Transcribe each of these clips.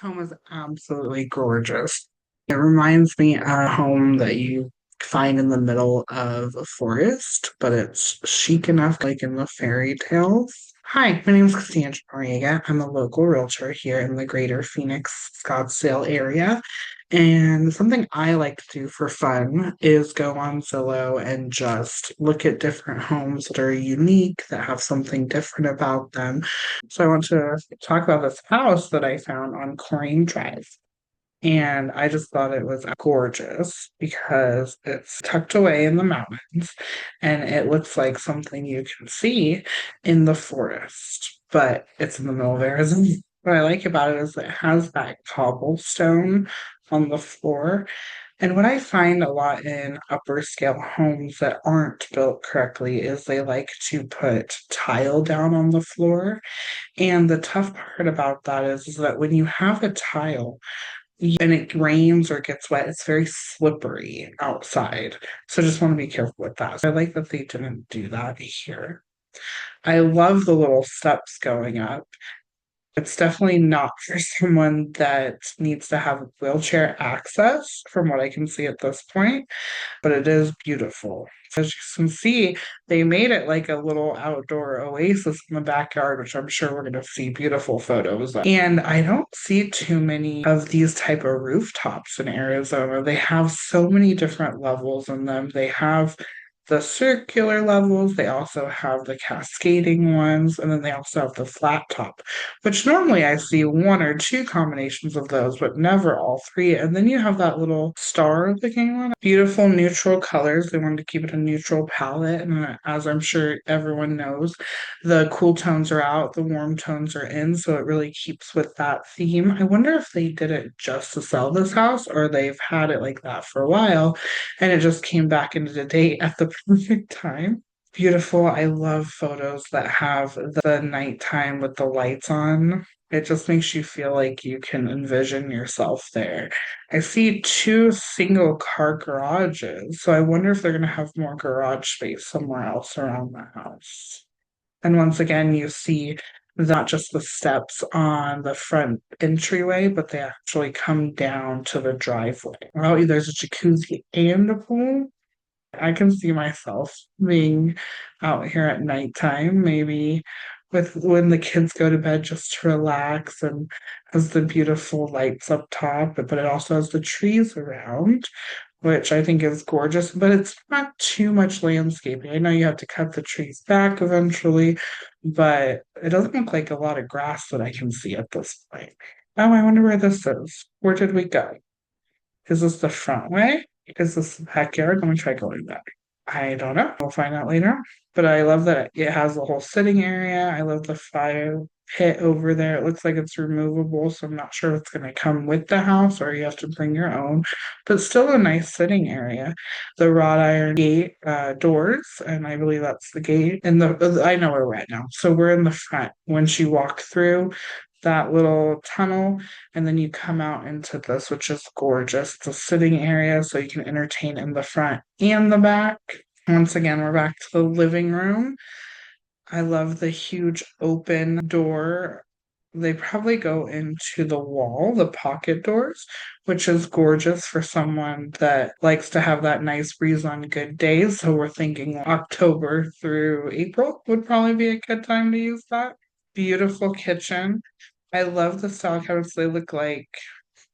Home is absolutely gorgeous. It reminds me of a home that you find in the middle of a forest, but it's chic enough, like in the fairy tales. Hi, my name is Cassandra Noriega. I'm a local realtor here in the greater Phoenix, Scottsdale area. And something I like to do for fun is go on Zillow and just look at different homes that are unique, that have something different about them. So I want to talk about this house that I found on Corrine Drive. And I just thought it was gorgeous because it's tucked away in the mountains and it looks like something you can see in the forest, but it's in the middle of Arizona. What I like about it is it has that cobblestone on the floor. And what I find a lot in upper scale homes that aren't built correctly is they like to put tile down on the floor. And the tough part about that is that when you have a tile, and it rains or gets wet, it's very slippery outside. So just want to be careful with that. So I like that they didn't do that here. I love the little steps going up. It's definitely not for someone that needs to have wheelchair access, from what I can see at this point, but it is beautiful. As you can see, they made it like a little outdoor oasis in the backyard, which I'm sure we're going to see beautiful photos of. And I don't see too many of these type of rooftops in Arizona. They have so many different levels in them. They have the circular levels, they also have the cascading ones, and then they also have the flat top, which normally I see one or two combinations of those, but never all three. And then you have that little star looking one. Beautiful neutral colors. They wanted to keep it a neutral palette. And as I'm sure everyone knows, the cool tones are out, the warm tones are in. So it really keeps with that theme. I wonder if they did it just to sell this house or they've had it like that for a while and it just came back into the date at the perfect time. Beautiful. I love photos that have the nighttime with the lights on. It just makes you feel like you can envision yourself there. I see two single car garages, so I wonder if they're going to have more garage space somewhere else around the house. And once again, you see not just the steps on the front entryway, but they actually come down to the driveway. Well, there's a jacuzzi and a pool. I can see myself being out here at nighttime, maybe with when the kids go to bed just to relax and has the beautiful lights up top, but it also has the trees around, which I think is gorgeous, but it's not too much landscaping. I know you have to cut the trees back eventually, but it doesn't look like a lot of grass that I can see at this point. Oh, I wonder where this is. Where did we go? Is this the front way? Is this the backyard? Let me try going back. I don't know. We'll find out later. But I love that it has a whole sitting area. I love the fire pit over there. It looks like it's removable, so I'm not sure if it's going to come with the house or you have to bring your own. But still a nice sitting area. The wrought iron gate doors, and I believe that's the gate. And the I know where we're at now. So we're in the front. Once you walk through that little tunnel, and then you come out into this, which is gorgeous. It's a sitting area, so you can entertain in the front and the back. Once again, we're back to the living room. I love the huge open door. They probably go into the wall, the pocket doors, which is gorgeous for someone that likes to have that nice breeze on good days. So we're thinking October through April would probably be a good time to use that. Beautiful kitchen. I love the style cabinets. They look like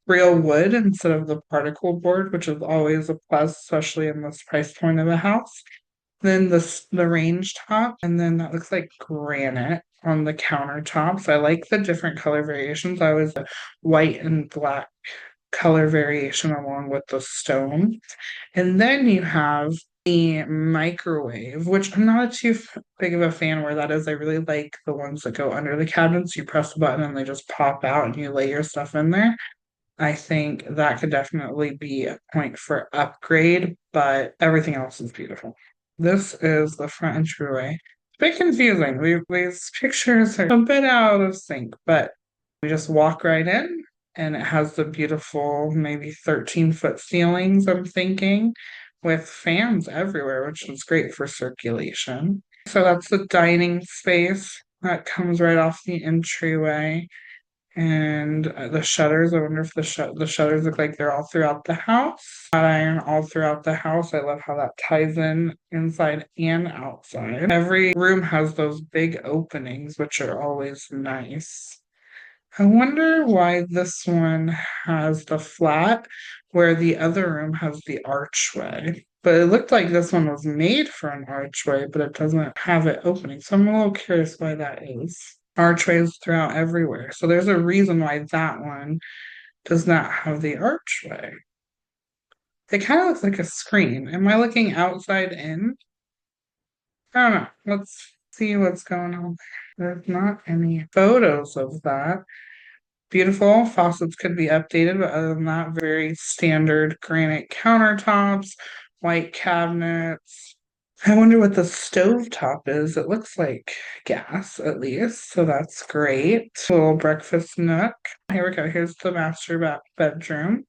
real wood instead of the particle board, which is always a plus, especially in this price point of the house. Then the range top, and then that looks like granite on the countertops. I like the different color variations. I was a white and black color variation along with the stone. And then you have the microwave, which I'm not too big of a fan where that is. I really like the ones that go under the cabinets. You press a button and they just pop out and you lay your stuff in there. I think that could definitely be a point for upgrade, but everything else is beautiful. This is the front entryway. It's a bit confusing. These pictures are a bit out of sync, but we just walk right in and it has the beautiful, maybe 13-foot ceilings, I'm thinking, with fans everywhere, which is great for circulation. So that's the dining space that comes right off the entryway. And the shutters, I wonder if the shutters look like they're all throughout the house. Hot iron all throughout the house. I love how that ties in inside and outside. Every room has those big openings, which are always nice. I wonder why this one has the flat where the other room has the archway. But it looked like this one was made for an archway, but it doesn't have it opening. So I'm a little curious why that is. Archways throughout everywhere. So there's a reason why that one does not have the archway. It kind of looks like a screen. Am I looking outside in? I don't know. Let's see what's going on there. There's not any photos of that. Beautiful. Faucets could be updated, but other than that, very standard granite countertops, white cabinets. I wonder what the stove top is. It looks like gas, at least, so that's great. A little breakfast nook. Here we go. Here's the master bedroom.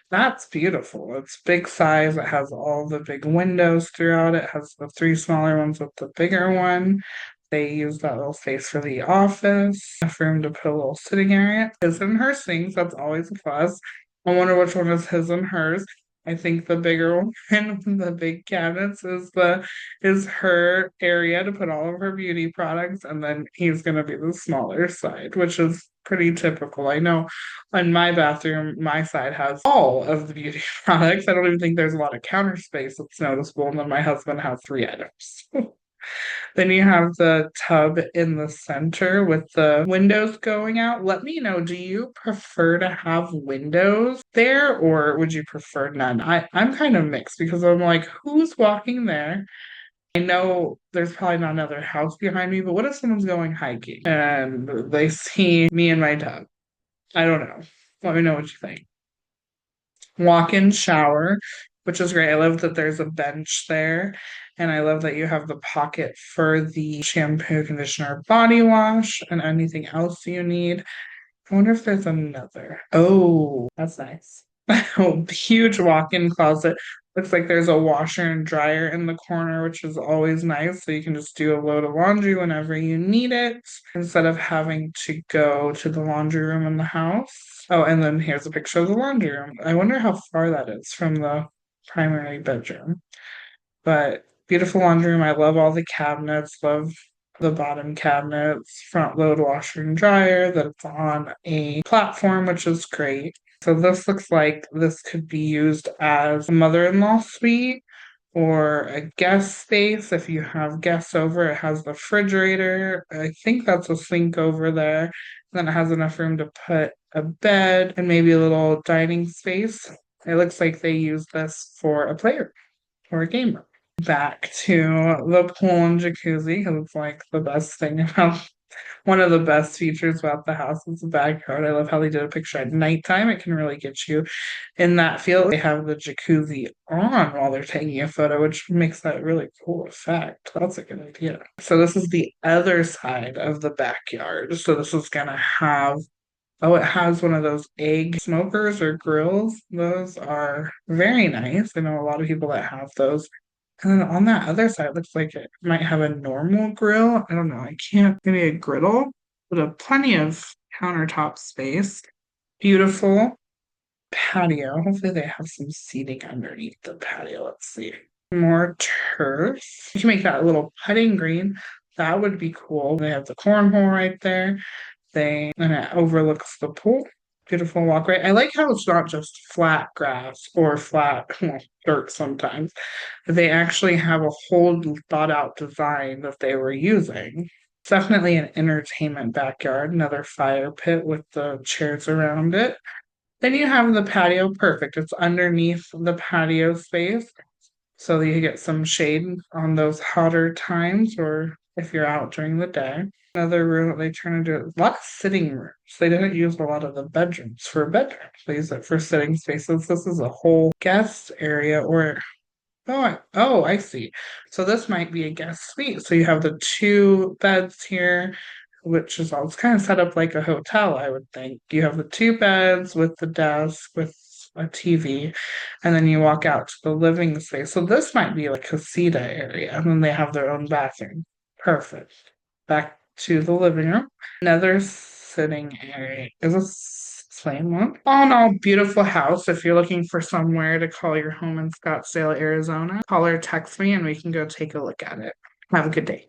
That's beautiful. It's big size. It has all the big windows throughout. It has the three smaller ones with the bigger one. They use that little space for the office, enough room to put a little sitting area. His and her sinks, that's always a plus. I wonder which one is his and hers. I think the bigger one with the big cabinets is her area to put all of her beauty products, and then he's gonna be the smaller side, which is pretty typical. I know in my bathroom, my side has all of the beauty products. I don't even think there's a lot of counter space that's noticeable, and then my husband has three items. Then you have the tub in the center with the windows going out. Let me know, do you prefer to have windows there or would you prefer none? I'm kind of mixed because I'm like, who's walking there? I know there's probably not another house behind me, but what if someone's going hiking and they see me in my tub? I don't know. Let me know what you think. Walk-in shower, which is great. I love that there's a bench there. And I love that you have the pocket for the shampoo, conditioner, body wash, and anything else you need. I wonder if there's another. Oh, that's nice. Oh, huge walk-in closet. Looks like there's a washer and dryer in the corner, which is always nice. So you can just do a load of laundry whenever you need it instead of having to go to the laundry room in the house. Oh, and then here's a picture of the laundry room. I wonder how far that is from the primary bedroom. But beautiful laundry room. I love all the cabinets, love the bottom cabinets, front load washer and dryer, that it's on a platform, which is great. So this looks like this could be used as a mother-in-law suite or a guest space. If you have guests over, it has the refrigerator. I think that's a sink over there. Then it has enough room to put a bed and maybe a little dining space. It looks like they use this for a playroom or a game room. Back to the pool and jacuzzi because it's like the best thing about one of the best features about the house is the backyard. I love how they did a picture at nighttime. It can really get you in that feel. They have the jacuzzi on while they're taking a photo, which makes that really cool effect. That's a good idea. So this is the other side of the backyard. So this is gonna have Oh, it has one of those egg smokers or grills. Those are very nice. I know a lot of people that have those. And then on that other side, it looks like it might have a normal grill. I don't know. I can't, maybe a griddle, but plenty of countertop space. Beautiful patio. Hopefully they have some seating underneath the patio. Let's see. More turf. You can make that a little putting green. That would be cool. They have the cornhole right there and it overlooks the pool. Beautiful walkway. I like how it's not just flat grass or flat dirt sometimes. They actually have a whole thought out design that they were using. It's definitely an entertainment backyard, another fire pit with the chairs around it. Then you have the patio, perfect. It's underneath the patio space, so that you get some shade on those hotter times or if you're out during the day. Another room that they turn into a lot of sitting rooms. They didn't use a lot of the bedrooms for bedrooms. They use it for sitting spaces. This is a whole guest area or I see. So this might be a guest suite. So you have the two beds here, which is all it's kind of set up like a hotel, I would think. You have the two beds with the desk with a TV, and then you walk out to the living space. So this might be like a casita area, and then they have their own bathroom. Perfect. Back to the living room. Another sitting area. Is this same one? All in all, beautiful house. If you're looking for somewhere to call your home in Scottsdale, Arizona, call or text me and we can go take a look at it. Have a good day.